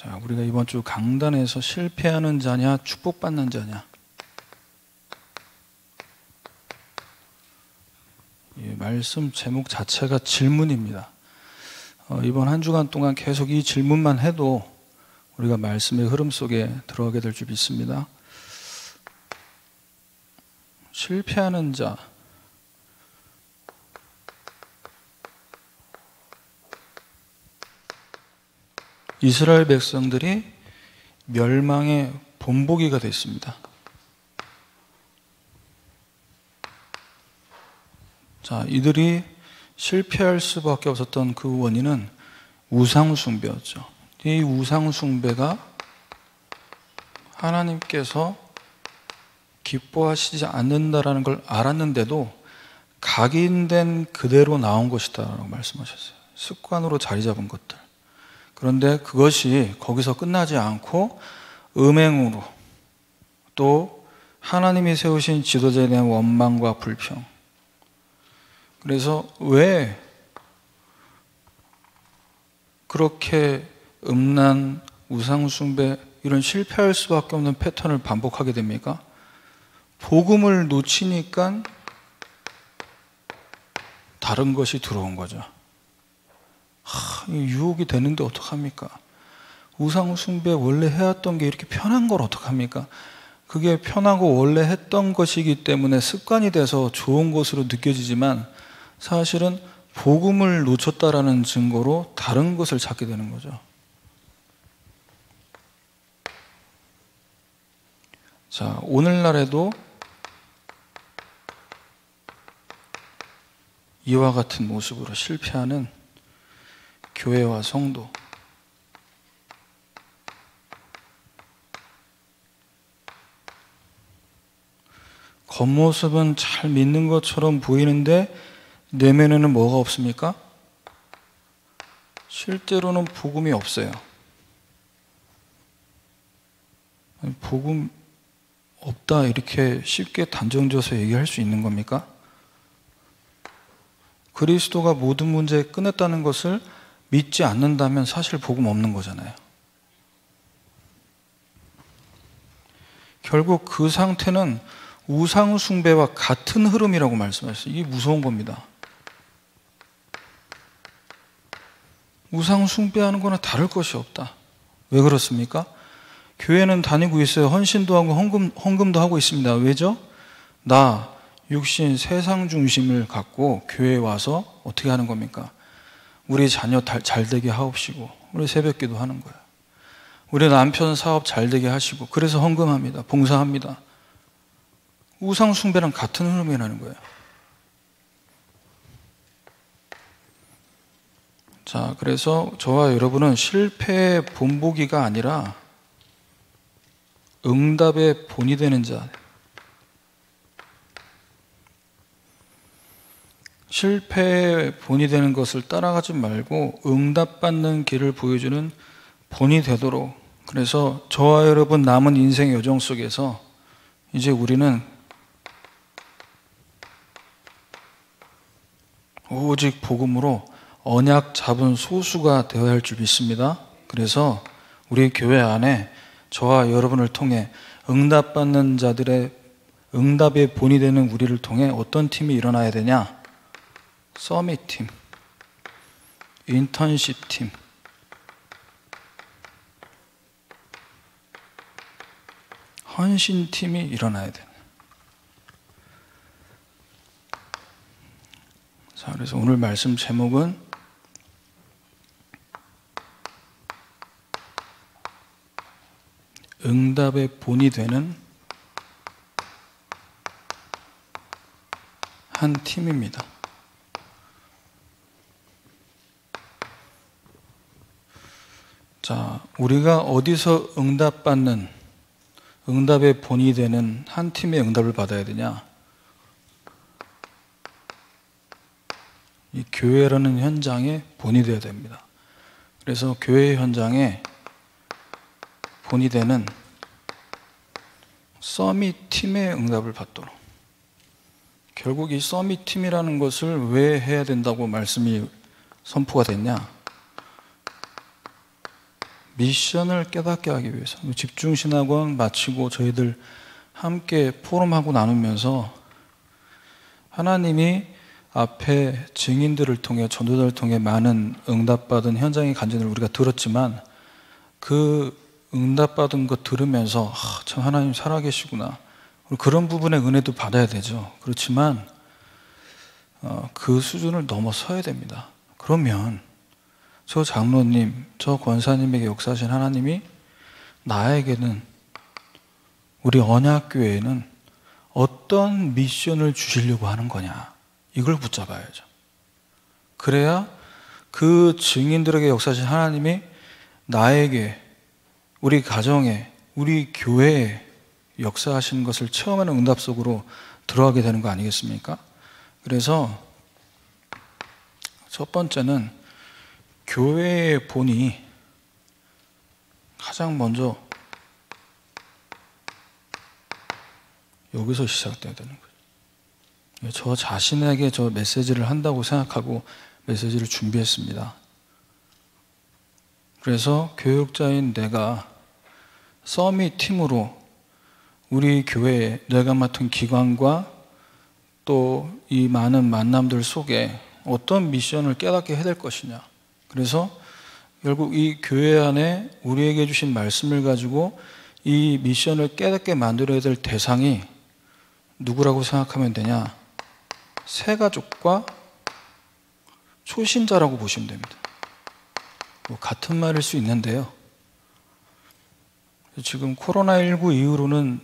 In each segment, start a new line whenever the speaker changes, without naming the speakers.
자, 우리가 이번 주 강단에서 실패하는 자냐, 축복받는 자냐. 이 말씀 제목 자체가 질문입니다. 이번 한 주간 동안 계속 이 질문만 해도 우리가 말씀의 흐름 속에 들어가게 될 줄 믿습니다. 실패하는 자. 이스라엘 백성들이 멸망의 본보기가 됐습니다. 자, 이들이 실패할 수밖에 없었던 그 원인은 우상숭배였죠. 이 우상숭배가 하나님께서 기뻐하시지 않는다라는 걸 알았는데도 각인된 그대로 나온 것이다라고 말씀하셨어요. 습관으로 자리 잡은 것들. 그런데 그것이 거기서 끝나지 않고 음행으로 또 하나님이 세우신 지도자에 대한 원망과 불평. 그래서 왜 그렇게 음란, 우상숭배 이런 실패할 수밖에 없는 패턴을 반복하게 됩니까? 복음을 놓치니까 다른 것이 들어온 거죠. 유혹이 되는데 어떡합니까? 우상숭배 원래 해왔던 게 이렇게 편한 걸 어떡합니까? 그게 편하고 원래 했던 것이기 때문에 습관이 돼서 좋은 것으로 느껴지지만 사실은 복음을 놓쳤다라는 증거로 다른 것을 찾게 되는 거죠. 자, 오늘날에도 이와 같은 모습으로 실패하는 교회와 성도, 겉모습은 잘 믿는 것처럼 보이는데 내면에는 뭐가 없습니까? 실제로는 복음이 없어요. 복음 없다 이렇게 쉽게 단정지어서 얘기할 수 있는 겁니까? 그리스도가 모든 문제에 끝냈다는 것을 믿지 않는다면 사실 복음 없는 거잖아요. 결국 그 상태는 우상숭배와 같은 흐름이라고 말씀하셨어요. 이게 무서운 겁니다. 우상숭배하는 거나 다를 것이 없다. 왜 그렇습니까? 교회는 다니고 있어요. 헌신도 하고 헌금도 하고 있습니다. 왜죠? 나 육신 세상 중심을 갖고 교회에 와서 어떻게 하는 겁니까? 우리 자녀 잘 되게 하옵시고 우리 새벽기도 하는 거예요. 우리 남편 사업 잘 되게 하시고 그래서 헌금합니다. 봉사합니다. 우상숭배랑 같은 흐름이라는 거예요. 자, 그래서 저와 여러분은 실패의 본보기가 아니라 응답의 본이 되는 자. 실패의 본이 되는 것을 따라가지 말고 응답받는 길을 보여주는 본이 되도록. 그래서 저와 여러분 남은 인생 여정 속에서 이제 우리는 오직 복음으로 언약 잡은 소수가 되어야 할 줄 믿습니다. 그래서 우리 교회 안에 저와 여러분을 통해 응답받는 자들의 응답의 본이 되는 우리를 통해 어떤 팀이 일어나야 되냐? 서밋팀, 인턴십팀, 헌신팀이 일어나야 돼. 자, 그래서 오늘 말씀 제목은 응답의 본이 되는 한 팀입니다. 자, 우리가 어디서 응답받는 응답의 본이 되는 한 팀의 응답을 받아야 되냐? 이 교회라는 현장에 본이 되어야 됩니다. 그래서 교회 현장에 본이 되는 서밋 팀의 응답을 받도록. 결국 이 서밋 팀이라는 것을 왜 해야 된다고 말씀이 선포가 됐냐? 미션을 깨닫게 하기 위해서 집중신학원 마치고 저희들 함께 포럼하고 나누면서 하나님이 앞에 증인들을 통해 전도자를 통해 많은 응답받은 현장의 간증을 우리가 들었지만 그 응답받은 거 들으면서 참 하나님 살아계시구나, 그런 부분의 은혜도 받아야 되죠. 그렇지만 그 수준을 넘어서야 됩니다. 그러면 저 장로님, 저 권사님에게 역사하신 하나님이 나에게는, 우리 언약교회에는 어떤 미션을 주시려고 하는 거냐, 이걸 붙잡아야죠. 그래야 그 증인들에게 역사하신 하나님이 나에게, 우리 가정에, 우리 교회에 역사하시는 것을 체험하는 응답 속으로 들어가게 되는 거 아니겠습니까? 그래서 첫 번째는 교회의 본이 가장 먼저 여기서 시작돼야 되는 거예요. 저 자신에게 저 메시지를 한다고 생각하고 메시지를 준비했습니다. 그래서 교육자인 내가 서밋 팀으로 우리 교회에 내가 맡은 기관과 또 이 많은 만남들 속에 어떤 미션을 깨닫게 해야 될 것이냐. 그래서 결국 이 교회 안에 우리에게 주신 말씀을 가지고 이 미션을 깨닫게 만들어야 될 대상이 누구라고 생각하면 되냐? 새가족과 초신자라고 보시면 됩니다. 같은 말일 수 있는데요. 지금 코로나19 이후로는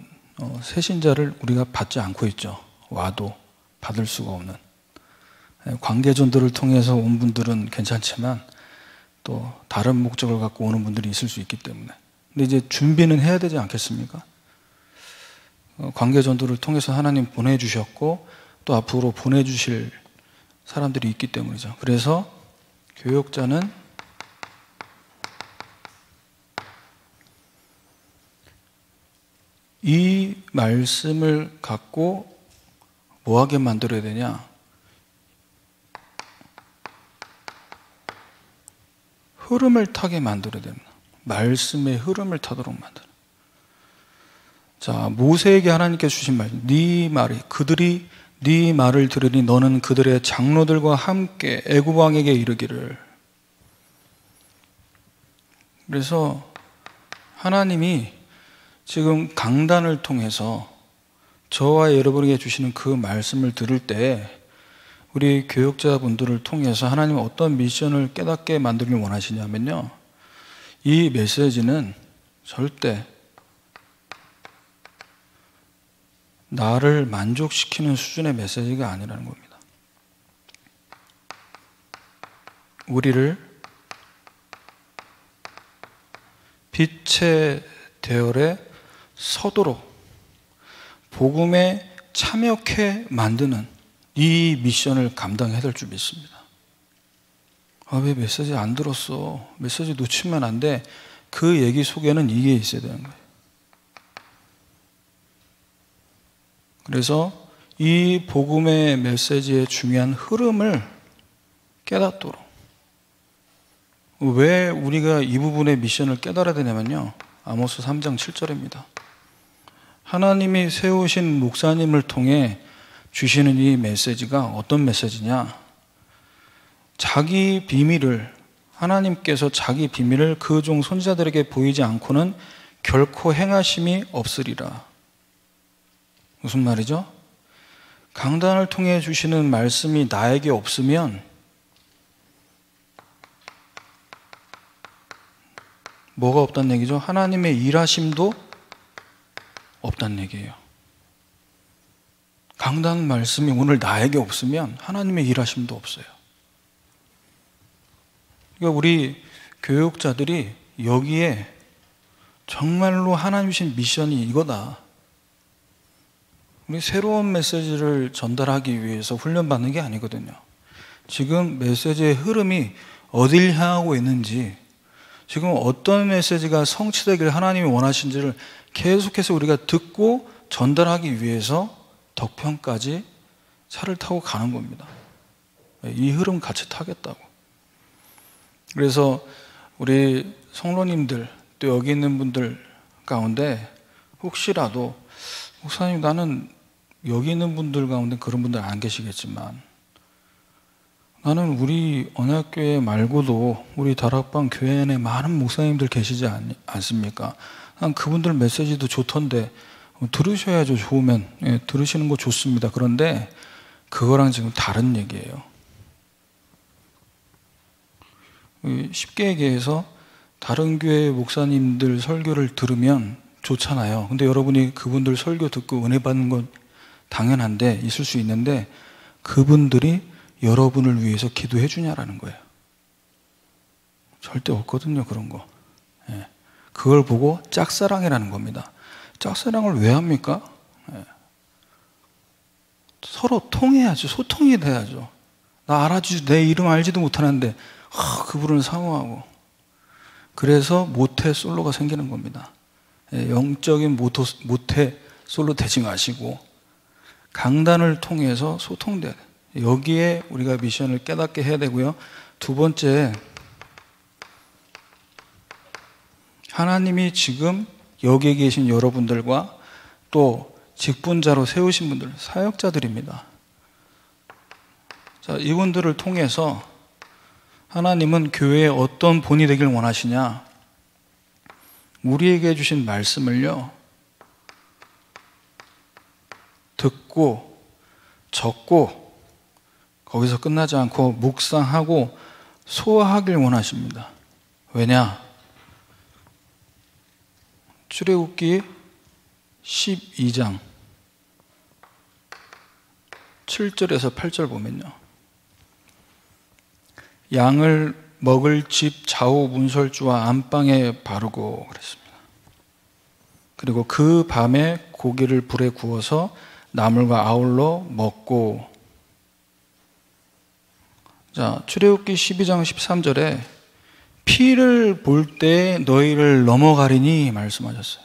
새신자를 우리가 받지 않고 있죠. 와도 받을 수가 없는. 관계전도를 통해서 온 분들은 괜찮지만 또 다른 목적을 갖고 오는 분들이 있을 수 있기 때문에. 근데 이제 준비는 해야 되지 않겠습니까? 관계전도를 통해서 하나님 보내주셨고 또 앞으로 보내주실 사람들이 있기 때문이죠. 그래서 교역자는 이 말씀을 갖고 뭐하게 만들어야 되냐? 흐름을 타게 만들어야 됩니다. 말씀의 흐름을 타도록 만들어. 자, 모세에게 하나님께서 주신 말씀, 네 말이, 그들이 네 말을 들으니 너는 그들의 장로들과 함께 애굽 왕에게 이르기를. 그래서 하나님이 지금 강단을 통해서 저와 여러분에게 주시는 그 말씀을 들을 때 우리 교육자분들을 통해서 하나님은 어떤 미션을 깨닫게 만들길 원하시냐면요, 이 메시지는 절대 나를 만족시키는 수준의 메시지가 아니라는 겁니다. 우리를 빛의 대열에 서도록 복음에 참여케 만드는 이 미션을 감당해야 될 줄 믿습니다. 왜 메시지 안 들었어? 메시지 놓치면 안 돼. 그 얘기 속에는 이게 있어야 되는 거예요. 그래서 이 복음의 메시지의 중요한 흐름을 깨닫도록. 왜 우리가 이 부분의 미션을 깨달아야 되냐면요, 아모스 3장 7절입니다. 하나님이 세우신 목사님을 통해 주시는 이 메시지가 어떤 메시지냐? 자기 비밀을, 하나님께서 자기 비밀을 그 종 선지자들에게 보이지 않고는 결코 행하심이 없으리라. 무슨 말이죠? 강단을 통해 주시는 말씀이 나에게 없으면 뭐가 없다는 얘기죠? 하나님의 일하심도 없다는 얘기예요. 강단 말씀이 오늘 나에게 없으면 하나님의 일하심도 없어요. 그러니까 우리 교육자들이 여기에 정말로 하나님 주신 미션이 이거다. 우리 새로운 메시지를 전달하기 위해서 훈련받는 게 아니거든요. 지금 메시지의 흐름이 어딜 향하고 있는지, 지금 어떤 메시지가 성취되기를 하나님이 원하신지를 계속해서 우리가 듣고 전달하기 위해서 덕평까지 차를 타고 가는 겁니다. 이 흐름 같이 타겠다고. 그래서 우리 성로님들 또 여기 있는 분들 가운데 혹시라도 목사님 나는 여기 있는 분들 가운데 그런 분들 안 계시겠지만 나는 우리 언약교회 말고도 우리 다락방 교회 안에 많은 목사님들 계시지 않습니까? 난 그분들 메시지도 좋던데 들으셔야죠. 좋으면 들으시는 거 좋습니다. 그런데 그거랑 지금 다른 얘기예요. 쉽게 얘기해서 다른 교회 목사님들 설교를 들으면 좋잖아요. 근데 여러분이 그분들 설교 듣고 은혜 받는 건 당연한데 있을 수 있는데 그분들이 여러분을 위해서 기도해 주냐라는 거예요. 절대 없거든요, 그런 거. 그걸 보고 짝사랑이라는 겁니다. 짝사랑을 왜 합니까? 서로 통해야죠. 소통이 돼야죠. 나 알아주지, 내 이름 알지도 못하는데 그분을 사모하고. 그래서 모태 솔로가 생기는 겁니다. 영적인 모태 솔로 되지 마시고 강단을 통해서 소통돼야 돼요. 여기에 우리가 미션을 깨닫게 해야 되고요. 두 번째, 하나님이 지금 여기에 계신 여러분들과 또 직분자로 세우신 분들, 사역자들입니다. 자, 이분들을 통해서 하나님은 교회에 어떤 본이 되길 원하시냐? 우리에게 주신 말씀을요, 듣고 적고 거기서 끝나지 않고 묵상하고 소화하길 원하십니다. 왜냐? 출애굽기 12장 7절에서 8절 보면요, 양을 먹을 집 좌우 문설주와 안방에 바르고 그랬습니다. 그리고 그 밤에 고기를 불에 구워서 나물과 아울러 먹고. 자, 출애굽기 12장 13절에 피를 볼 때 너희를 넘어가리니 말씀하셨어요.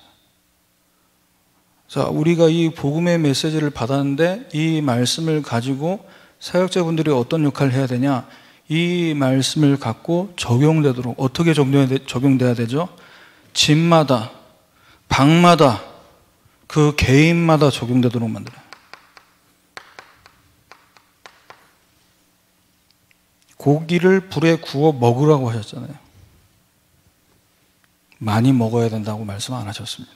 자, 우리가 이 복음의 메시지를 받았는데 이 말씀을 가지고 사역자분들이 어떤 역할을 해야 되냐? 이 말씀을 갖고 적용되도록 어떻게 적용돼야 되죠? 집마다, 방마다, 그 개인마다 적용되도록 만들어요. 고기를 불에 구워 먹으라고 하셨잖아요. 많이 먹어야 된다고 말씀 안 하셨습니다.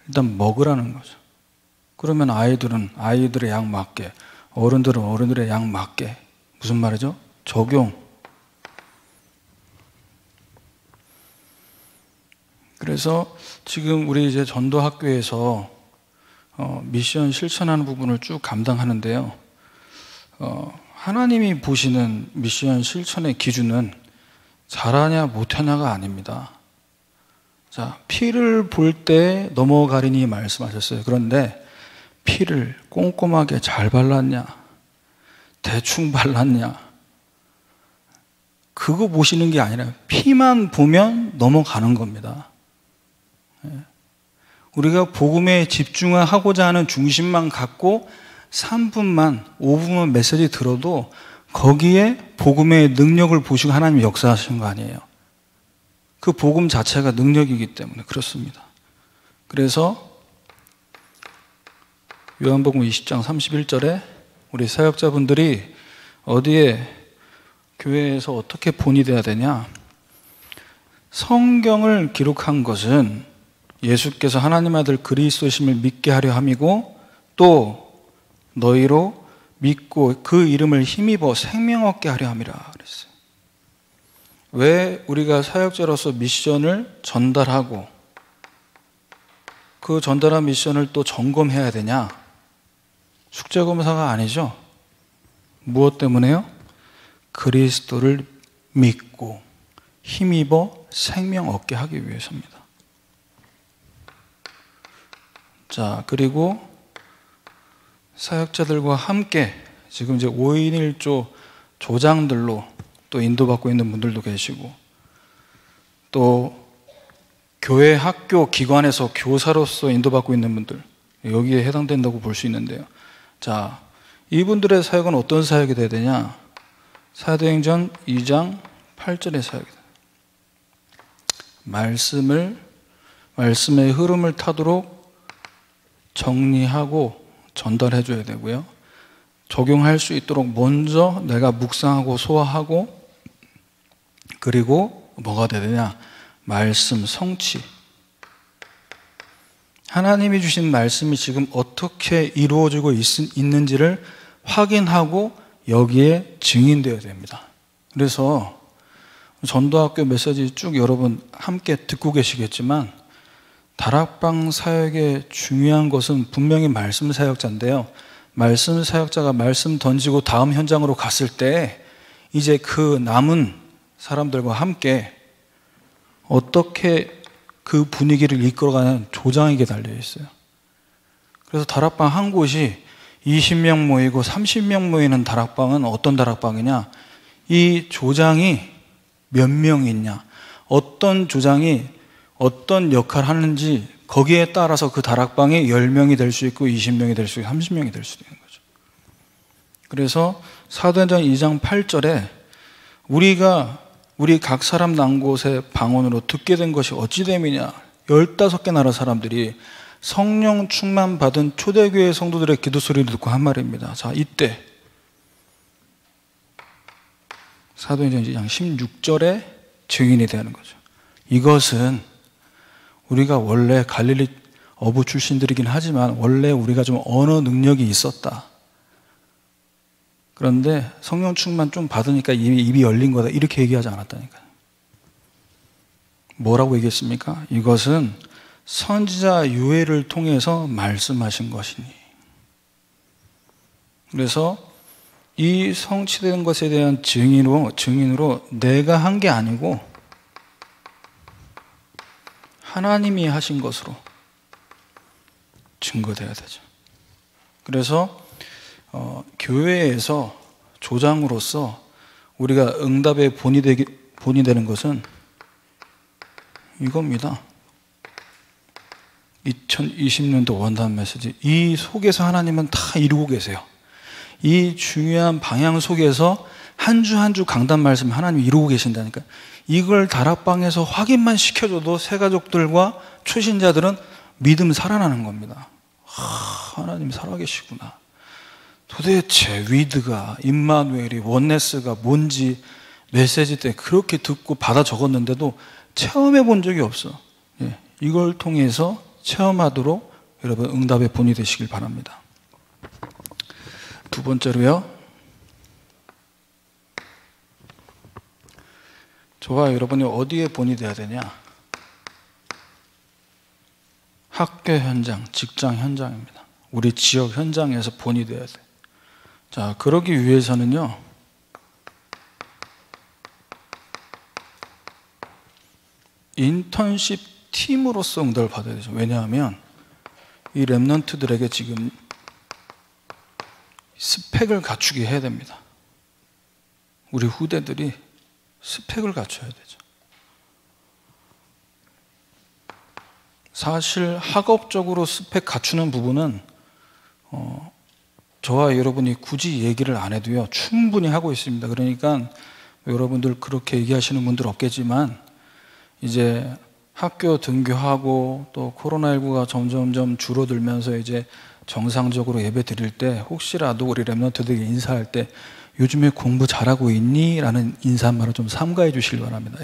일단 먹으라는 거죠. 그러면 아이들은 아이들의 양 맞게, 어른들은 어른들의 양 맞게. 무슨 말이죠? 적용. 그래서 지금 우리 이제 전도학교에서 미션 실천하는 부분을 쭉 감당하는데요. 하나님이 보시는 미션 실천의 기준은 잘하냐 못하냐가 아닙니다. 자, 피를 볼 때 넘어가리니 말씀하셨어요. 그런데 피를 꼼꼼하게 잘 발랐냐, 대충 발랐냐, 그거 보시는 게 아니라 피만 보면 넘어가는 겁니다. 우리가 복음에 집중하고자 하는 중심만 갖고 3분만, 5분만 메시지 들어도 거기에 복음의 능력을 보시고 하나님이 역사하시는 거 아니에요. 그 복음 자체가 능력이기 때문에 그렇습니다. 그래서 요한복음 20장 31절에 우리 사역자분들이 어디에 교회에서 어떻게 본이 돼야 되냐? 성경을 기록한 것은 예수께서 하나님 아들 그리스도심을 믿게 하려 함이고 또 너희로 믿고 그 이름을 힘입어 생명 얻게 하려 함이라 그랬어요. 왜 우리가 사역자로서 미션을 전달하고 그 전달한 미션을 또 점검해야 되냐? 숙제검사가 아니죠. 무엇 때문에요? 그리스도를 믿고 힘입어 생명 얻게 하기 위해서입니다. 자, 그리고 사역자들과 함께 지금 이제 5인 1조 조장들로 또 인도받고 있는 분들도 계시고 또 교회 학교 기관에서 교사로서 인도받고 있는 분들 여기에 해당된다고 볼 수 있는데요. 자, 이분들의 사역은 어떤 사역이 돼야 되냐? 사도행전 2장 8절의 사역이다. 말씀의 흐름을 타도록 정리하고 전달해 줘야 되고요. 적용할 수 있도록 먼저 내가 묵상하고 소화하고, 그리고 뭐가 되느냐? 말씀 성취. 하나님이 주신 말씀이 지금 어떻게 이루어지고 있는지를 확인하고 여기에 증인되어야 됩니다. 그래서 전도학교 메시지 쭉 여러분 함께 듣고 계시겠지만, 다락방 사역의 중요한 것은 분명히 말씀 사역자인데요, 말씀 사역자가 말씀 던지고 다음 현장으로 갔을 때 이제 그 남은 사람들과 함께 어떻게 그 분위기를 이끌어가는 조장에게 달려있어요. 그래서 다락방 한 곳이 20명 모이고 30명 모이는 다락방은 어떤 다락방이냐? 이 조장이 몇 명 있냐, 어떤 조장이 어떤 역할을 하는지 거기에 따라서 그 다락방이 10명이 될 수 있고 20명이 될 수 있고 30명이 될 수도 있는 거죠. 그래서 사도행전 2장 8절에 우리 각 사람 난 곳의 방언으로 듣게 된 것이 어찌 됨이냐, 15개 나라 사람들이 성령 충만 받은 초대교회 성도들의 기도 소리를 듣고 한 말입니다. 자, 이때 사도행전 2장 16절에 증인이 되는 거죠. 이것은 우리가 원래 갈릴리 어부 출신들이긴 하지만 원래 우리가 좀 언어 능력이 있었다. 그런데 성령 충만 좀 받으니까 이미 입이 열린 거다, 이렇게 얘기하지 않았다니까요. 뭐라고 얘기했습니까? 이것은 선지자 요엘을 통해서 말씀하신 것이니. 그래서 이 성취된 것에 대한 증인으로 내가 한 게 아니고 하나님이 하신 것으로 증거돼야 되죠. 그래서 교회에서 조장으로서 우리가 응답의 본이 되는 것은 이겁니다. 2020년도 원단 메시지, 이 속에서 하나님은 다 이루고 계세요. 이 중요한 방향 속에서 한 주 한 주 강단 말씀 하나님이 이루고 계신다니까. 이걸 다락방에서 확인만 시켜줘도 새가족들과 초신자들은 믿음 살아나는 겁니다. 하나님 살아계시구나. 도대체 위드가, 임마누엘이, 원네스가 뭔지 메시지 때 그렇게 듣고 받아 적었는데도 체험해 본 적이 없어. 이걸 통해서 체험하도록 여러분 응답의 본이 되시길 바랍니다. 두 번째로요, 저와 여러분이 어디에 본이 되어야 되냐? 학교 현장, 직장 현장입니다. 우리 지역 현장에서 본이 되어야 돼. 자, 그러기 위해서는요, 인턴십 팀으로서 응답을 받아야 되죠. 왜냐하면 이 랩런트들에게 지금 스펙을 갖추게 해야 됩니다. 우리 후대들이 스펙을 갖춰야 되죠. 사실 학업적으로 스펙 갖추는 부분은 저와 여러분이 굳이 얘기를 안 해도요 충분히 하고 있습니다. 그러니까 여러분들 그렇게 얘기하시는 분들 없겠지만, 이제 학교 등교하고 또 코로나19가 점점점 줄어들면서 이제 정상적으로 예배 드릴 때 혹시라도 우리 랩런트들에게 인사할 때 요즘에 공부 잘하고 있니? 라는 인사말을 좀 삼가해 주시길 바랍니다.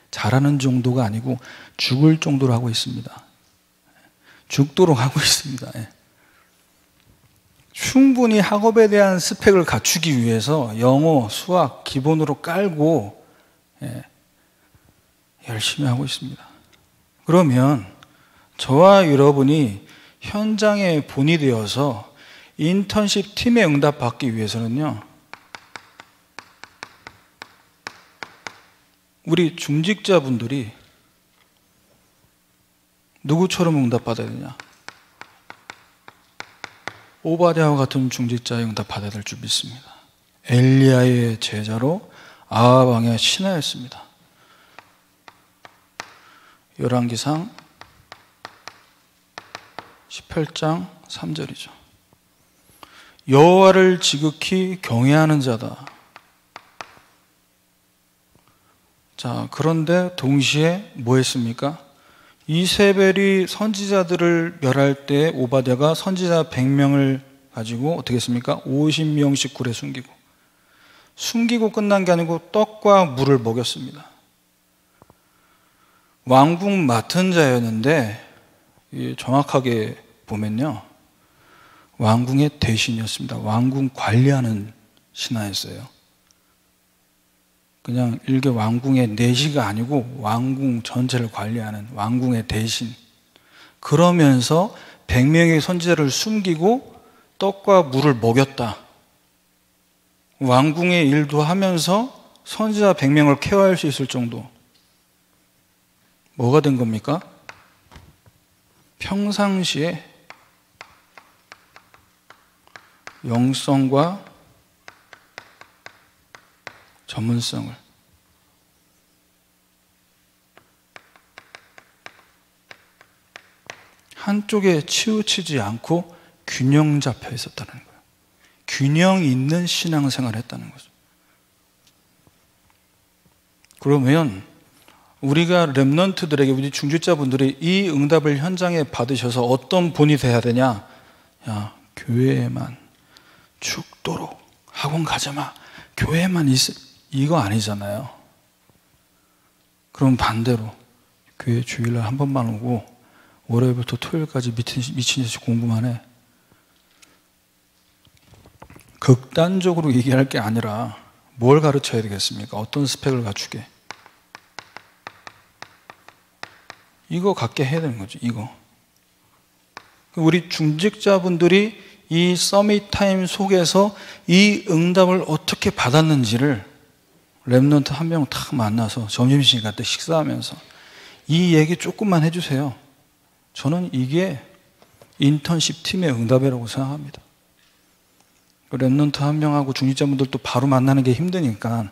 잘하는 정도가 아니고 죽을 정도로 하고 있습니다. 죽도록 하고 있습니다. 충분히 학업에 대한 스펙을 갖추기 위해서 영어, 수학 기본으로 깔고 열심히 하고 있습니다. 그러면 저와 여러분이 현장에 본이 되어서 인턴십 팀에 응답 받기 위해서는요, 우리 중직자분들이 누구처럼 응답 받아야 되냐? 오바댜와 같은 중직자의 응답 받아야 될 줄 믿습니다. 엘리야의 제자로 아합 왕의 신하였습니다. 열왕기상 18장 3절이죠. 여호와를 지극히 경외하는 자다. 자, 그런데 동시에 뭐 했습니까? 이세벨이 선지자들을 멸할 때 오바댜가 선지자 100명을 가지고 어떻게 했습니까? 50명씩 굴에 숨기고 끝난 게 아니고 떡과 물을 먹였습니다. 왕궁 맡은 자였는데 정확하게 보면요, 왕궁의 대신이었습니다. 왕궁 관리하는 신하였어요. 그냥 일개 왕궁의 내시가 아니고 왕궁 전체를 관리하는 왕궁의 대신. 그러면서 100명의 선지자를 숨기고 떡과 물을 먹였다. 왕궁의 일도 하면서 선지자 100명을 케어할 수 있을 정도. 뭐가 된 겁니까? 평상시에 영성과 전문성을 한쪽에 치우치지 않고 균형 잡혀 있었다는 거예요. 균형 있는 신앙생활을 했다는 거죠. 그러면 우리가 렘넌트들에게, 우리 중직자분들이 이 응답을 현장에 받으셔서 어떤 본이 돼야 되냐? 야, 교회에만 죽도록 학원 가지 마. 교회에만 있어. 이거 아니잖아요. 그럼 반대로 교회 주일날 한 번만 오고 월요일부터 토요일까지 미친 듯이 공부만 해. 극단적으로 얘기할 게 아니라 뭘 가르쳐야 되겠습니까? 어떤 스펙을 갖추게? 이거 갖게 해야 되는 거죠. 이거. 우리 중직자분들이 이 서밋 타임 속에서 이 응답을 어떻게 받았는지를 렘넌트 한 명 딱 만나서 점심시간 때 식사하면서 이 얘기 조금만 해주세요. 저는 이게 인턴십 팀의 응답이라고 생각합니다. 렘넌트 한 명하고 중직자분들도 바로 만나는 게 힘드니까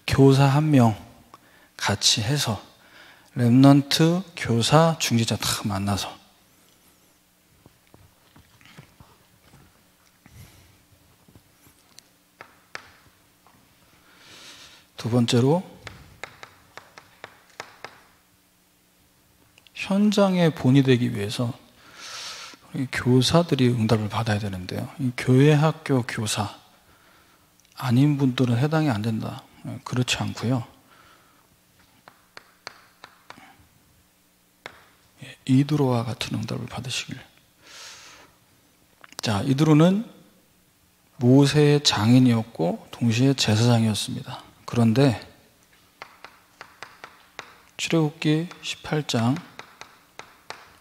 교사 한 명 같이 해서 렘넌트, 교사, 중직자 딱 만나서 두 번째로 현장의 본이 되기 위해서 교사들이 응답을 받아야 되는데요. 이 교회 학교 교사 아닌 분들은 해당이 안 된다. 그렇지 않고요. 이드로와 같은 응답을 받으시길. 자, 이드로는 모세의 장인이었고 동시에 제사장이었습니다. 그런데 출애굽기 18장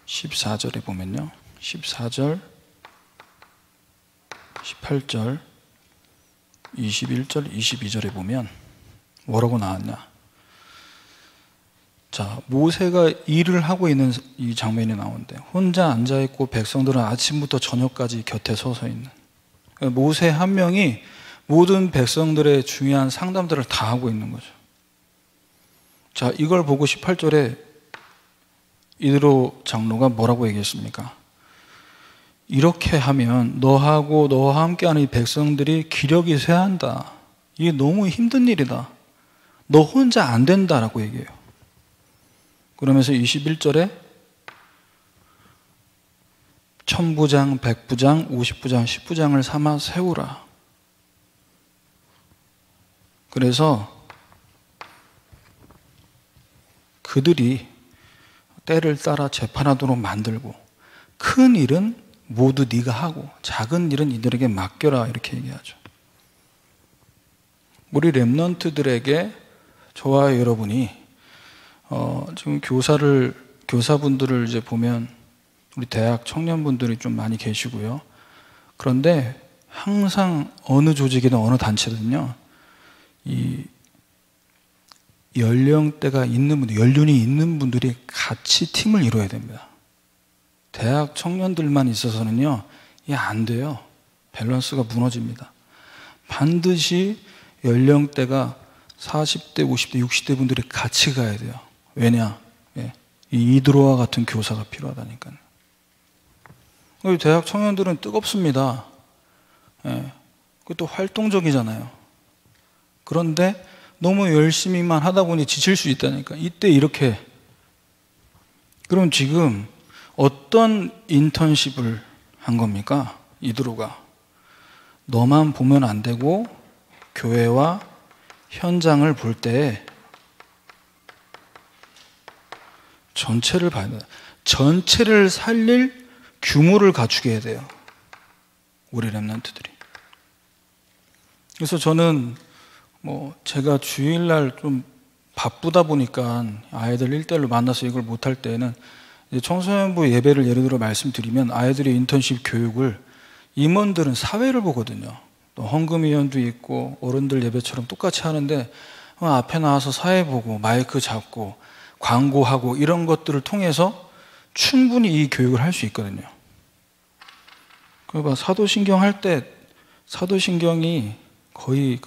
14절에 보면요, 14절, 18절, 21절, 22절에 보면 뭐라고 나왔냐? 자, 모세가 일을 하고 있는 이 장면이 나오는데 혼자 앉아있고 백성들은 아침부터 저녁까지 곁에 서서 있는, 모세 한 명이 모든 백성들의 중요한 상담들을 다 하고 있는 거죠. 자, 이걸 보고 18절에 이드로 장로가 뭐라고 얘기했습니까? 이렇게 하면 너하고 너와 함께하는 이 백성들이 기력이 쇠한다. 이게 너무 힘든 일이다. 너 혼자 안 된다라고 얘기해요. 그러면서 21절에 천부장, 백부장, 50부장, 10부장을 삼아 세우라. 그래서 그들이 때를 따라 재판하도록 만들고 큰 일은 모두 네가 하고 작은 일은 이들에게 맡겨라, 이렇게 얘기하죠. 우리 렘넌트들에게 저와 여러분이 지금 교사분들을 이제 보면 우리 대학 청년분들이 좀 많이 계시고요. 그런데 항상 어느 조직이든 어느 단체든요, 이 연령대가 있는 분들, 연륜이 있는 분들이 같이 팀을 이루어야 됩니다. 대학 청년들만 있어서는요, 이게 안 돼요. 밸런스가 무너집니다. 반드시 연령대가 40대, 50대, 60대 분들이 같이 가야 돼요. 왜냐? 이 이드로와 같은 교사가 필요하다니까요. 우리 대학 청년들은 뜨겁습니다. 그것도 활동적이잖아요. 그런데 너무 열심히만 하다 보니 지칠 수 있다니까. 이때 이렇게. 그럼 지금 어떤 인턴십을 한 겁니까? 이드로가. 너만 보면 안 되고 교회와 현장을 볼 때 전체를 봐야 돼요. 전체를 살릴 규모를 갖추게 해야 돼요. 우리 렘넌트들이. 그래서 저는 제가 주일날 좀 바쁘다 보니까 아이들 1대1로 만나서 이걸 못할 때는 청소년부 예배를 예를 들어 말씀드리면 아이들의 인턴십 교육을 임원들은 사회를 보거든요. 또 헌금위원도 있고 어른들 예배처럼 똑같이 하는데 앞에 나와서 사회 보고 마이크 잡고 광고하고 이런 것들을 통해서 충분히 이 교육을 할 수 있거든요. 그러니까 사도신경 할 때 사도신경이 거의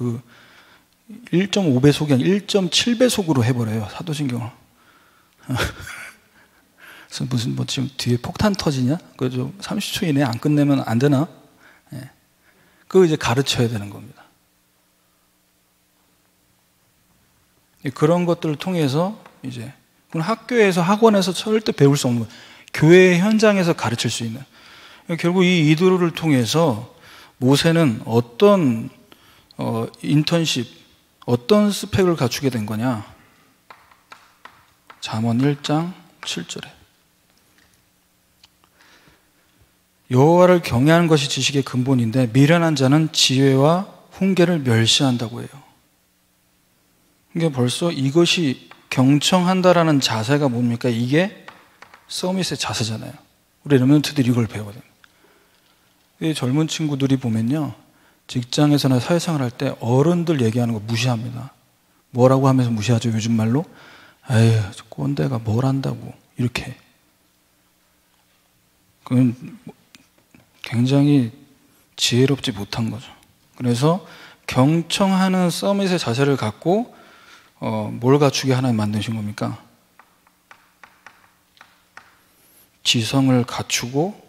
1.5배속이 아니라 1.7배속으로 해버려요. 사도신경을. 그래서 무슨 지금 뒤에 폭탄 터지냐? 그거 좀 30초 이내에 안 끝내면 안 되나? 예. 그거 이제 가르쳐야 되는 겁니다. 그런 것들을 통해서 이제 학교에서 학원에서 절대 배울 수 없는 거예요. 교회 현장에서 가르칠 수 있는. 결국 이 이드로를 통해서 모세는 어떤 인턴십, 어떤 스펙을 갖추게 된 거냐? 잠언 1장 7절에 여호와를 경외하는 것이 지식의 근본인데 미련한 자는 지혜와 훈계를 멸시한다고 해요. 그러니까 벌써 이것이 경청한다라는 자세가 뭡니까? 이게 서밋의 자세잖아요. 우리 렘넌트들이 이걸 배워야 됩니다. 이 젊은 친구들이 보면요, 직장에서나 사회생활 할 때 어른들 얘기하는 거 무시합니다. 뭐라고 하면서 무시하죠, 요즘 말로? 에휴, 저 꼰대가 뭘 한다고 이렇게. 그건 굉장히 지혜롭지 못한 거죠. 그래서 경청하는 서밋의 자세를 갖고 뭘 갖추게 하나님 만드신 겁니까? 지성을 갖추고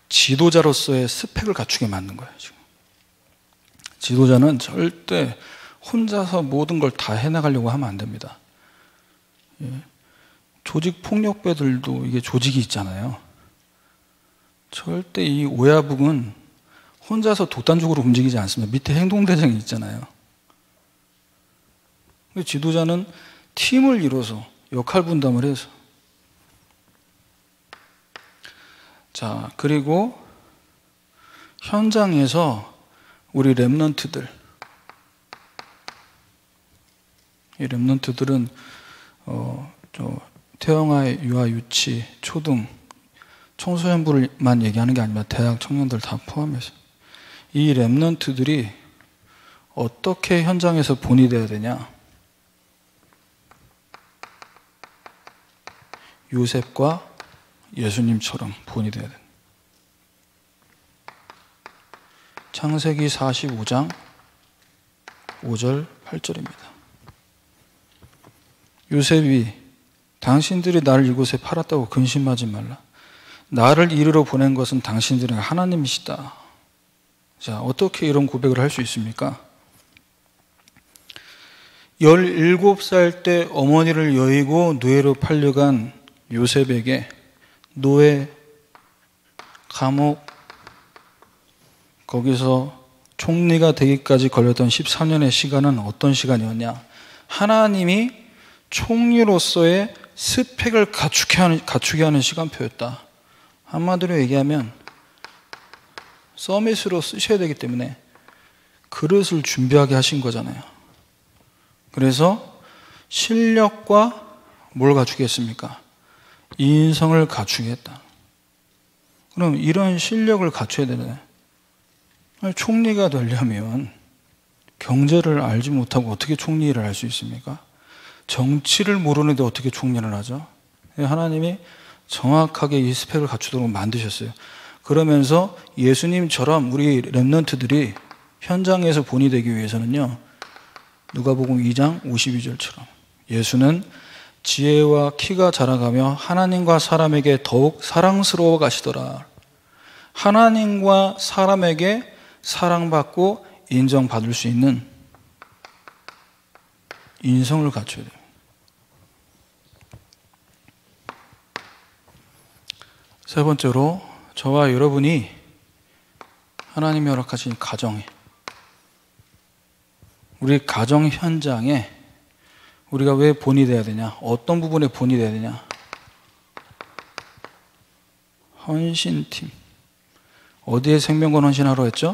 지도자로서의 스펙을 갖추게 만든 거예요. 지금 지도자는 절대 혼자서 모든 걸 다 해나가려고 하면 안 됩니다. 예. 조직 폭력배들도 이게 조직이 있잖아요. 절대 이 오야북은 혼자서 독단적으로 움직이지 않습니다. 밑에 행동대장이 있잖아요. 지도자는 팀을 이뤄서 역할 분담을 해서. 자, 그리고 현장에서 우리 렘넌트들, 이 렘넌트들은 태영아의 유아, 유치, 초등, 청소년부만 얘기하는 게 아니라 대학 청년들 다 포함해서 이 렘넌트들이 어떻게 현장에서 본이 돼야 되냐? 요셉과 예수님처럼 본이 돼야 된다. 창세기 45장 5절 8절입니다. 요셉이 당신들이 나를 이곳에 팔았다고 근심하지 말라. 나를 이르러 보낸 것은 당신들의 하나님이시다. 자, 어떻게 이런 고백을 할 수 있습니까? 17살 때 어머니를 여의고 노예로 팔려간 요셉에게 노예, 감옥, 거기서 총리가 되기까지 걸렸던 13년의 시간은 어떤 시간이었냐? 하나님이 총리로서의 스펙을 갖추게 하는 시간표였다. 한마디로 얘기하면 서밋으로 쓰셔야 되기 때문에 그릇을 준비하게 하신 거잖아요. 그래서 실력과 뭘 갖추게 했습니까? 인성을 갖추게 했다. 그럼 이런 실력을 갖춰야 되잖아요. 총리가 되려면 경제를 알지 못하고 어떻게 총리 일을 할 수 있습니까? 정치를 모르는데 어떻게 총리를 하죠? 하나님이 정확하게 이 스펙을 갖추도록 만드셨어요. 그러면서 예수님처럼 우리 렘넌트들이 현장에서 본이 되기 위해서는요, 누가복음 2장 52절처럼 예수는 지혜와 키가 자라가며 하나님과 사람에게 더욱 사랑스러워 가시더라. 하나님과 사람에게 사랑받고 인정받을 수 있는 인성을 갖춰야 돼요. 세 번째로, 저와 여러분이 하나님이 허락하신 가정에, 우리 가정 현장에 우리가 왜 본이 돼야 되냐? 어떤 부분에 본이 돼야 되냐? 헌신팀. 어디에 생명권 헌신하러 했죠?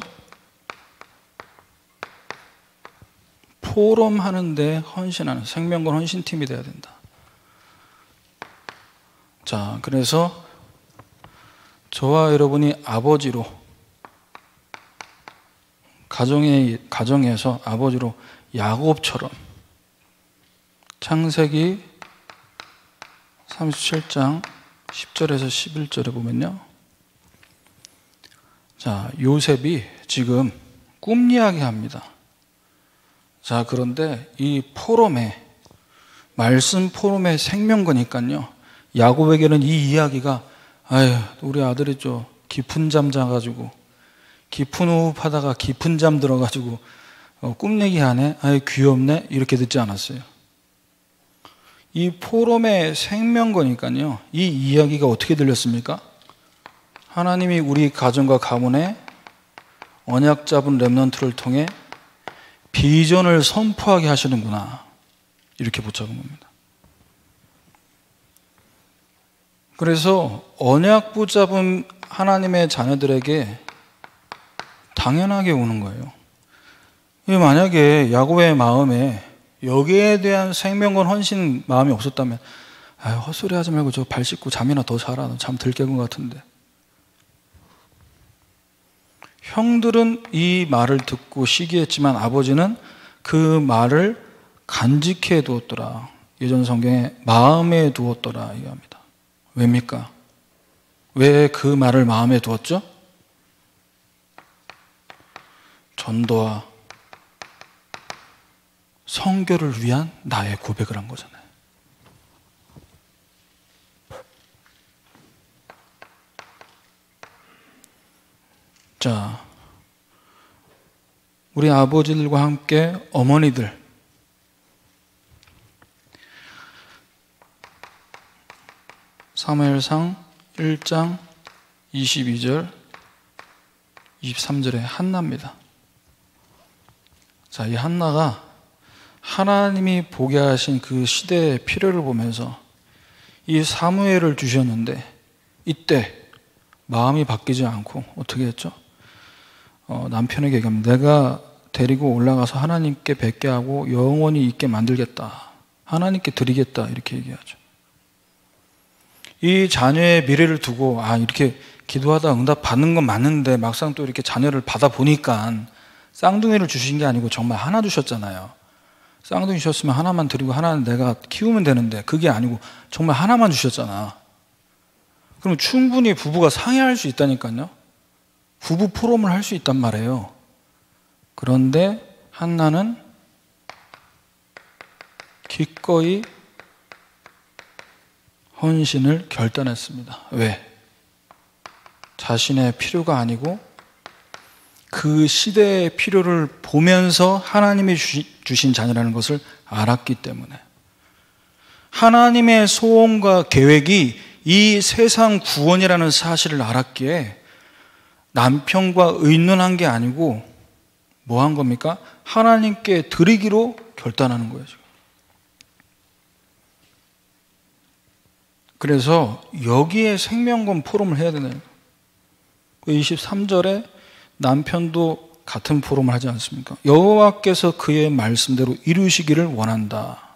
포럼하는데 헌신하는 생명권 헌신팀이 돼야 된다. 자, 그래서 저와 여러분이 아버지로, 가정에서 아버지로 야곱처럼, 창세기 37장 10절에서 11절에 보면요. 자, 요셉이 지금 꿈 이야기 합니다. 자, 그런데 이 포럼에, 말씀 포럼의 생명거니까요. 야곱에게는 이 이야기가, 아유, 우리 아들이 좀 깊은 잠 자가지고, 깊은 호흡하다가 깊은 잠 들어가지고, 꿈 얘기하네? 아유, 귀엽네? 이렇게 듣지 않았어요. 이 포럼의 생명거니까요. 이 이야기가 어떻게 들렸습니까? 하나님이 우리 가정과 가문에 언약 잡은 렘넌트를 통해 비전을 선포하게 하시는구나. 이렇게 붙잡은 겁니다. 그래서 언약 붙잡은 하나님의 자녀들에게 당연하게 오는 거예요. 만약에 야곱의 마음에 여기에 대한 생명권 헌신 마음이 없었다면, 아유, 헛소리 하지 말고 저 발 씻고 잠이나 더 자라. 잠 들 깨군 것 같은데. 형들은 이 말을 듣고 시기했지만 아버지는 그 말을 간직해 두었더라. 예전 성경에 마음에 두었더라 얘기합니다. 왜입니까? 왜 그 말을 마음에 두었죠? 전도와 성교를 위한 나의 고백을 한 거잖아요. 자, 우리 아버지들과 함께 어머니들, 사무엘상 1장 22절 23절에 한나입니다. 자, 이 한나가 하나님이 보게 하신 그 시대의 필요를 보면서 이 사무엘을 주셨는데, 이때 마음이 바뀌지 않고 어떻게 했죠? 남편에게 얘기합니다. 내가 데리고 올라가서 하나님께 뵙게 하고 영원히 있게 만들겠다. 하나님께 드리겠다. 이렇게 얘기하죠. 이 자녀의 미래를 두고, 이렇게 기도하다 응답 받는 건 맞는데 막상 또 이렇게 자녀를 받아보니까 쌍둥이를 주신 게 아니고 정말 하나 주셨잖아요. 쌍둥이 주셨으면 하나만 드리고 하나는 내가 키우면 되는데 그게 아니고 정말 하나만 주셨잖아. 그럼 충분히 부부가 상의할 수 있다니까요. 부부 포럼을 할 수 있단 말이에요. 그런데 한나는 기꺼이 헌신을 결단했습니다. 왜? 자신의 필요가 아니고 그 시대의 필요를 보면서 하나님이 주신 자녀라는 것을 알았기 때문에, 하나님의 소원과 계획이 이 세상 구원이라는 사실을 알았기에 남편과 의논한 게 아니고 뭐 한 겁니까? 하나님께 드리기로 결단하는 거예요. 지금. 그래서 여기에 생명권 포럼을 해야 되나요? 23절에 남편도 같은 포럼을 하지 않습니까? 여호와께서 그의 말씀대로 이루시기를 원한다.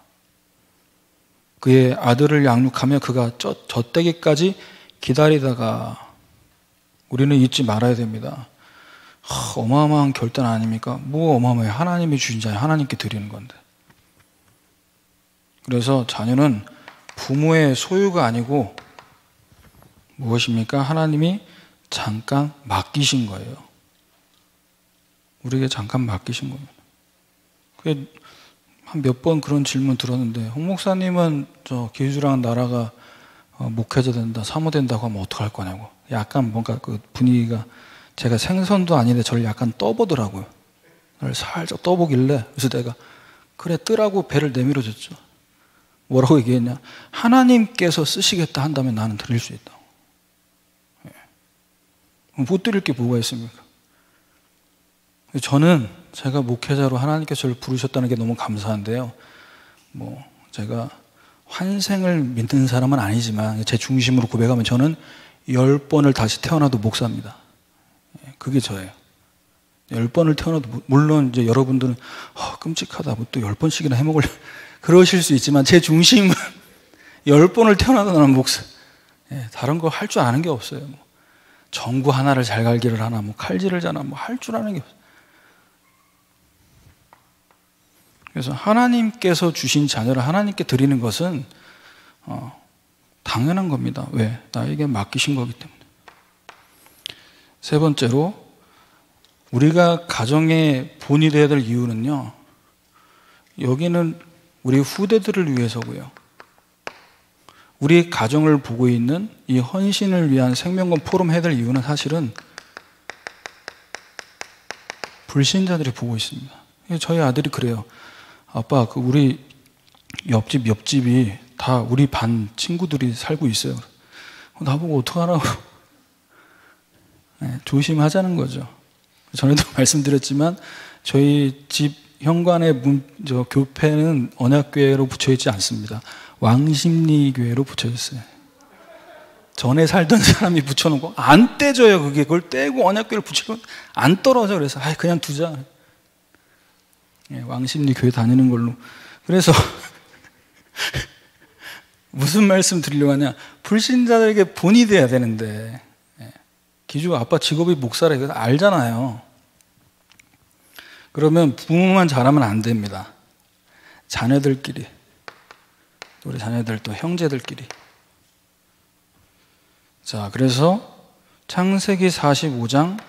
그의 아들을 양육하며 그가 젖되기까지 기다리다가, 우리는 잊지 말아야 됩니다. 어마어마한 결단 아닙니까? 뭐 어마어마해요. 하나님이 주신 자녀 하나님께 드리는 건데. 그래서 자녀는 부모의 소유가 아니고 무엇입니까? 하나님이 잠깐 맡기신 거예요. 우리에게 잠깐 맡기신 겁니다. 한 몇 번 그런 질문 들었는데, 홍 목사님은 저 기주랑 나라가 목회자 된다, 사모 된다고 하면 어떡할 거냐고. 약간 뭔가 그 분위기가, 제가 생선도 아닌데 저를 약간 떠보더라고요. 나를 살짝 떠보길래, 그래서 내가 그래 뜨라고 배를 내밀어줬죠. 뭐라고 얘기했냐? 하나님께서 쓰시겠다 한다면 나는 드릴 수 있다고. 못 드릴 게 뭐가 있습니까? 저는 제가 목회자로 하나님께서 저를 부르셨다는 게 너무 감사한데요. 제가 환생을 믿는 사람은 아니지만 제 중심으로 고백하면 저는 10번을 다시 태어나도 목사입니다. 그게 저예요. 10번을 태어나도, 물론 이제 여러분들은 끔찍하다, 또 10번씩이나 해먹을 그러실 수 있지만 제 중심은 10번을 태어나도 나는 목사. 다른 거 할 줄 아는 게 없어요. 전구 하나를 잘 갈기를 하나, 칼질을 자나, 할 줄 아는 게 없어요. 그래서 하나님께서 주신 자녀를 하나님께 드리는 것은 당연한 겁니다. 왜? 나에게 맡기신 거기 때문에. 세 번째로, 우리가 가정의 본이 되어야 될 이유는요, 여기는 우리 후대들을 위해서고요, 우리 가정을 보고 있는 이 헌신을 위한 생명권 포럼 해야 될 이유는 사실은 불신자들이 보고 있습니다. 저희 아들이 그래요. 아빠, 우리 옆집이 다 우리 반 친구들이 살고 있어요. 나보고 어떡하라고. 조심하자는 거죠. 전에도 말씀드렸지만 저희 집 현관의 교패는 언약교회로 붙여있지 않습니다. 왕십리교회로 붙여있어요. 전에 살던 사람이 붙여놓고 안 떼져요. 그걸 떼고 언약교회를 붙이면 안 떨어져. 그래서 그냥 두자. 왕십리교회 다니는 걸로. 그래서 무슨 말씀 드리려고 하냐, 불신자들에게 본이 돼야 되는데, 기주 아빠 직업이 목사라 이거 알잖아요. 그러면 부모만 잘하면 안 됩니다. 자녀들끼리, 우리 자녀들 또 형제들끼리. 자, 그래서 창세기 45장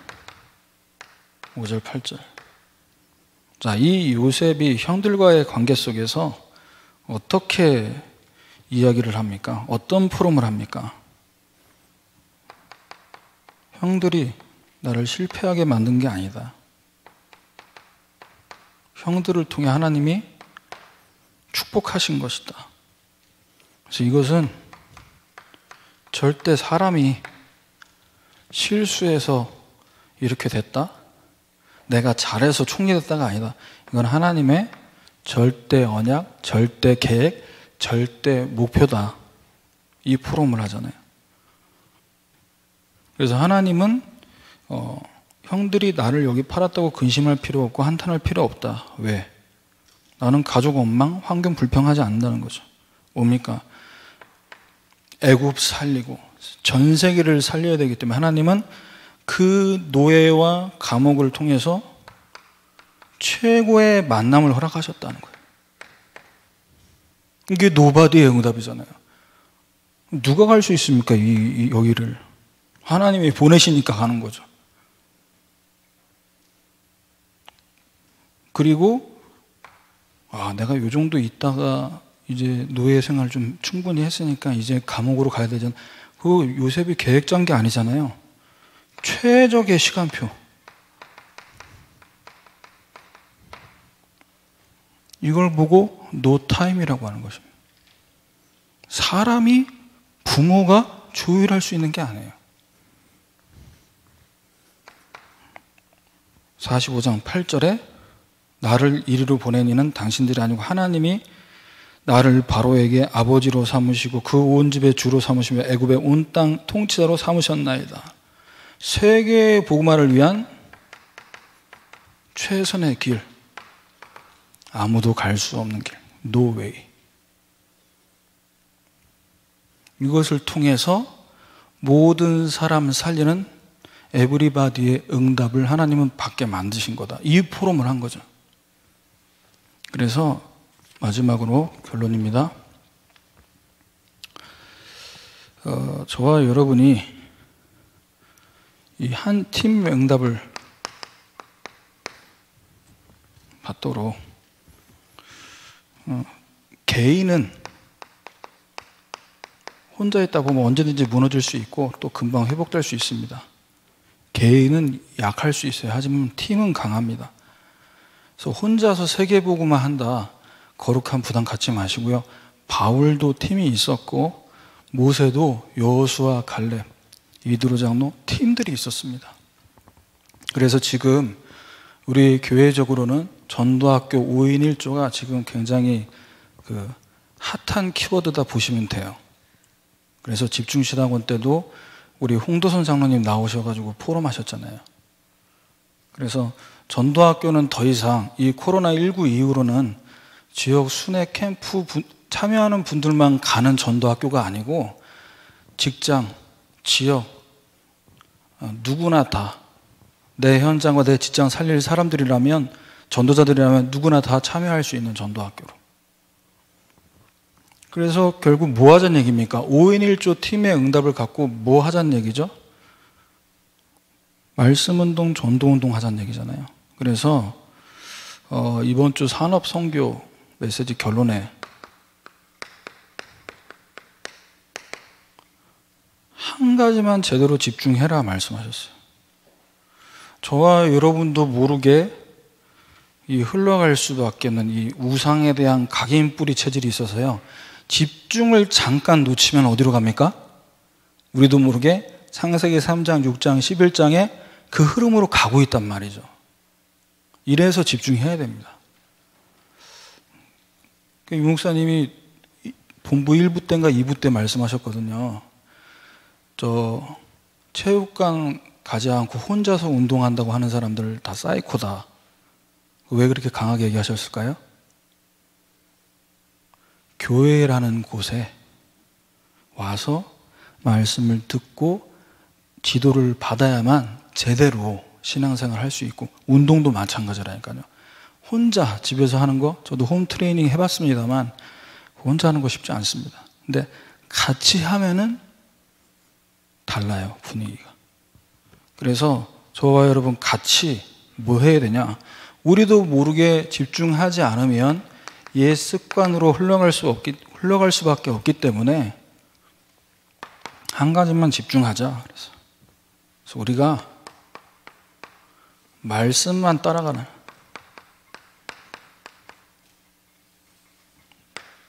5절 8절. 자, 이 요셉이 형들과의 관계 속에서 어떻게 이야기를 합니까? 어떤 포럼을 합니까? 형들이 나를 실패하게 만든 게 아니다. 형들을 통해 하나님이 축복하신 것이다. 그래서 이것은 절대 사람이 실수해서 이렇게 됐다, 내가 잘해서 총리됐다가 아니다. 이건 하나님의 절대 언약, 절대 계획, 절대 목표다. 이 포럼을 하잖아요. 그래서 하나님은 형들이 나를 여기 팔았다고 근심할 필요 없고 한탄할 필요 없다. 왜? 나는 가족 원망, 환경 불평하지 않는다는 거죠. 뭡니까? 애굽 살리고 전 세계를 살려야 되기 때문에 하나님은 그 노예와 감옥을 통해서 최고의 만남을 허락하셨다는 거예요. 이게 노바디의 응답이잖아요. 누가 갈 수 있습니까? 여기를. 하나님이 보내시니까 가는 거죠. 그리고 내가 요 정도 있다가 이제 노예 생활 좀 충분히 했으니까 이제 감옥으로 가야 되잖아. 그 요셉이 계획 짠 게 아니잖아요. 최적의 시간표. 이걸 보고 노타임이라고 하는 것입니다. 사람이, 부모가 조율할 수 있는 게 아니에요. 45장 8절에 나를 이리로 보낸 이는 당신들이 아니고 하나님이 나를 바로에게 아버지로 삼으시고 그 온 집의 주로 삼으시며 애굽의 온 땅 통치자로 삼으셨나이다. 세계의 복음화를 위한 최선의 길, 아무도 갈 수 없는 길, no way. 이것을 통해서 모든 사람 살리는 에브리바디의 응답을 하나님은 받게 만드신 거다. 이 포럼을 한 거죠. 그래서 마지막으로 결론입니다. 저와 여러분이 이 한 팀 응답을 받도록 개인은 혼자 있다 보면 언제든지 무너질 수 있고 또 금방 회복될 수 있습니다. 개인은 약할 수 있어요. 하지만 팀은 강합니다. 그래서 혼자서 세계복음화 한다, 거룩한 부담 갖지 마시고요. 바울도 팀이 있었고 모세도 여호수아, 갈렙, 이드로 장로 팀들이 있었습니다. 그래서 지금 우리 교회적으로는 전도학교 5인 1조가 지금 굉장히 핫한 키워드다 보시면 돼요. 그래서 집중신학원 때도 우리 홍도선 장로님 나오셔가지고 포럼 하셨잖아요. 그래서 전도학교는 더 이상 이 코로나19 이후로는 지역 순회 캠프 참여하는 분들만 가는 전도학교가 아니고 직장, 지역, 누구나 다 내 현장과 내 직장 살릴 사람들이라면, 전도자들이라면 누구나 다 참여할 수 있는 전도학교로. 그래서 결국 뭐 하자는 얘기입니까? 5인 1조 팀의 응답을 갖고 뭐 하자는 얘기죠? 말씀운동, 전도운동 하자는 얘기잖아요. 그래서 이번 주 산업선교 메시지 결론에 한 가지만 제대로 집중해라 말씀하셨어요. 저와 여러분도 모르게 이 흘러갈 수밖에 없는 이 우상에 대한 각인 뿌리 체질이 있어서요, 집중을 잠깐 놓치면 어디로 갑니까? 우리도 모르게 창세기 3장, 6장, 11장에 그 흐름으로 가고 있단 말이죠. 이래서 집중해야 됩니다. 유 목사님이 본부 1부 때인가 2부 때 말씀하셨거든요. 저 체육관 가지 않고 혼자서 운동한다고 하는 사람들 다 사이코다. 왜 그렇게 강하게 얘기하셨을까요? 교회라는 곳에 와서 말씀을 듣고 지도를 받아야만 제대로 신앙생활을 할 수 있고, 운동도 마찬가지라니까요. 혼자 집에서 하는 거, 저도 홈 트레이닝 해봤습니다만 혼자 하는 거 쉽지 않습니다. 근데 같이 하면은 달라요, 분위기가. 그래서 저와 여러분 같이 뭐 해야 되냐? 우리도 모르게 집중하지 않으면 옛 습관으로 흘러갈 수밖에 없기 때문에 한 가지만 집중하자. 그래서 우리가 말씀만 따라가는,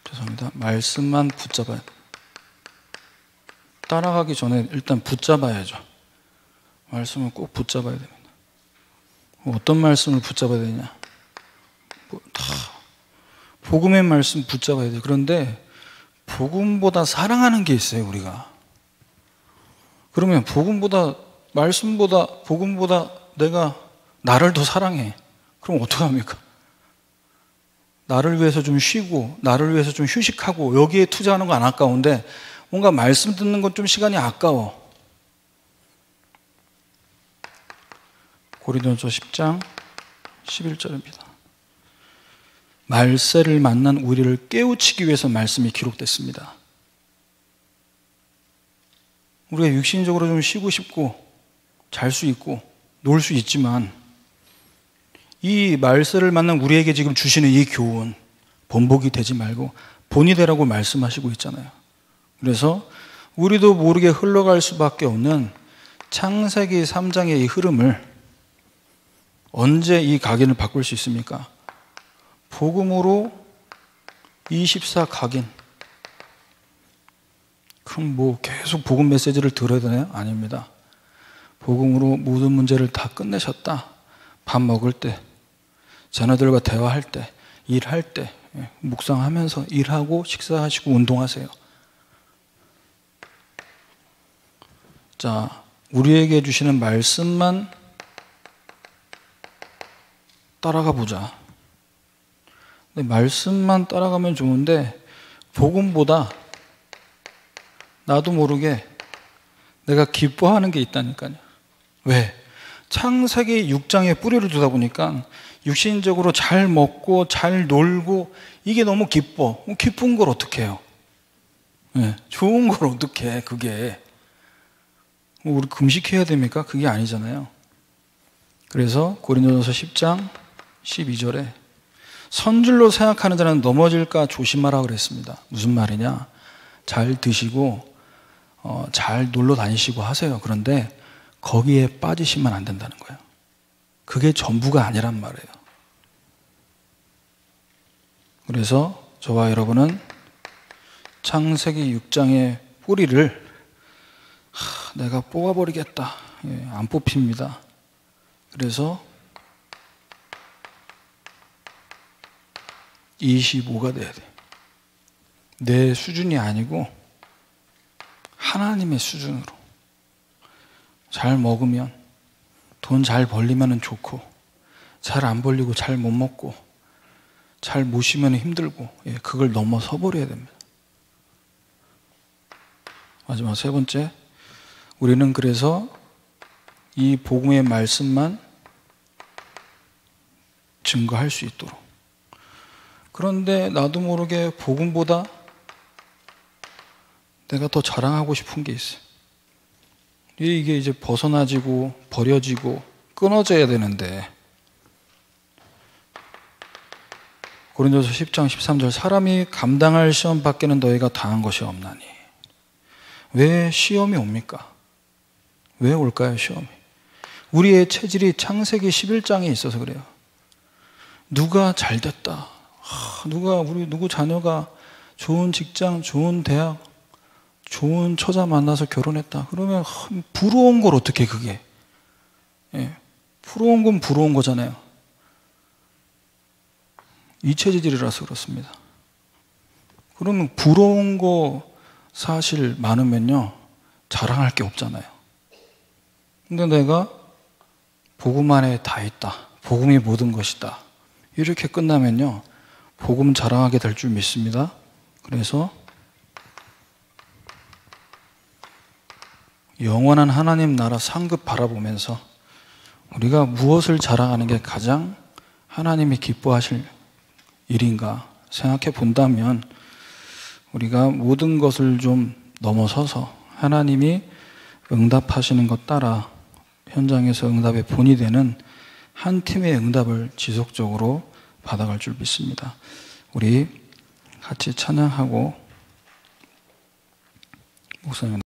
죄송합니다. 말씀만 붙잡아야 돼. 따라가기 전에 일단 붙잡아야죠. 말씀을 꼭 붙잡아야 됩니다. 어떤 말씀을 붙잡아야 되냐? 복음의 말씀 붙잡아야 돼요. 그런데 복음보다 사랑하는 게 있어요, 우리가. 그러면 말씀보다 복음보다 내가 나를 더 사랑해. 그럼 어떡합니까? 나를 위해서 좀 쉬고, 나를 위해서 좀 휴식하고, 여기에 투자하는 거 안 아까운데 뭔가 말씀 듣는 건 좀 시간이 아까워. 고린도전서 10장 11절입니다. 말세를 만난 우리를 깨우치기 위해서 말씀이 기록됐습니다. 우리가 육신적으로 좀 쉬고 싶고 잘 수 있고 놀 수 있지만, 이 말세를 만난 우리에게 지금 주시는 이 교훈, 번복이 되지 말고 본이 되라고 말씀하시고 있잖아요. 그래서 우리도 모르게 흘러갈 수밖에 없는 창세기 3장의 이 흐름을 언제 이 각인을 바꿀 수 있습니까? 복음으로 24 각인. 그럼 뭐 계속 복음 메시지를 들어야 되나요? 아닙니다. 복음으로 모든 문제를 다 끝내셨다. 밥 먹을 때, 자녀들과 대화할 때, 일할 때, 묵상하면서 일하고 식사하시고 운동하세요. 자, 우리에게 주시는 말씀만 따라가 보자. 근데 말씀만 따라가면 좋은데 복음보다 나도 모르게 내가 기뻐하는 게 있다니까요. 왜? 창세기 6장에 뿌리를 두다 보니까 육신적으로 잘 먹고 잘 놀고 이게 너무 기뻐. 기쁜 걸 어떻게 해요? 네, 좋은 걸 어떻게 해, 그게. 우리 금식해야 됩니까? 그게 아니잖아요. 그래서 고린도전서 10장 12절에 선줄로 생각하는 자는 넘어질까 조심하라 그랬습니다. 무슨 말이냐? 잘 드시고 잘 놀러 다니시고 하세요. 그런데 거기에 빠지시면 안 된다는 거예요. 그게 전부가 아니란 말이에요. 그래서 저와 여러분은 창세기 6장의 뿌리를 내가 뽑아버리겠다. 안 뽑힙니다. 그래서 25가 돼야 돼. 내 수준이 아니고 하나님의 수준으로. 잘 먹으면, 돈 잘 벌리면 좋고, 잘 안 벌리고 잘 못 먹고, 잘 못 쉬면 힘들고, 그걸 넘어서 버려야 됩니다. 마지막 세 번째, 우리는 그래서 이 복음의 말씀만 증거할 수 있도록. 그런데 나도 모르게 복음보다 내가 더 자랑하고 싶은 게 있어요. 이게 이제 벗어나지고 버려지고 끊어져야 되는데, 고린도서 10장 13절, 사람이 감당할 시험 밖에는 너희가 당한 것이 없나니. 왜 시험이 옵니까? 왜 올까요, 시험이? 우리의 체질이 창세기 11장에 있어서 그래요. 누가 잘 됐다. 누구 자녀가 좋은 직장, 좋은 대학, 좋은 처자 만나서 결혼했다. 그러면 부러운 걸 어떻게 그게? 부러운 건 부러운 거잖아요. 이 체질이라서 그렇습니다. 그러면 부러운 거 사실 많으면요, 자랑할 게 없잖아요. 근데 내가 복음 안에 다 있다. 복음이 모든 것이다. 이렇게 끝나면요, 복음 자랑하게 될 줄 믿습니다. 그래서 영원한 하나님 나라 상급 바라보면서 우리가 무엇을 자랑하는 게 가장 하나님이 기뻐하실 일인가 생각해 본다면, 우리가 모든 것을 좀 넘어서서 하나님이 응답하시는 것 따라 현장에서 응답의 본이 되는 한 팀의 응답을 지속적으로 받아갈 줄 믿습니다. 우리 같이 찬양하고 목사님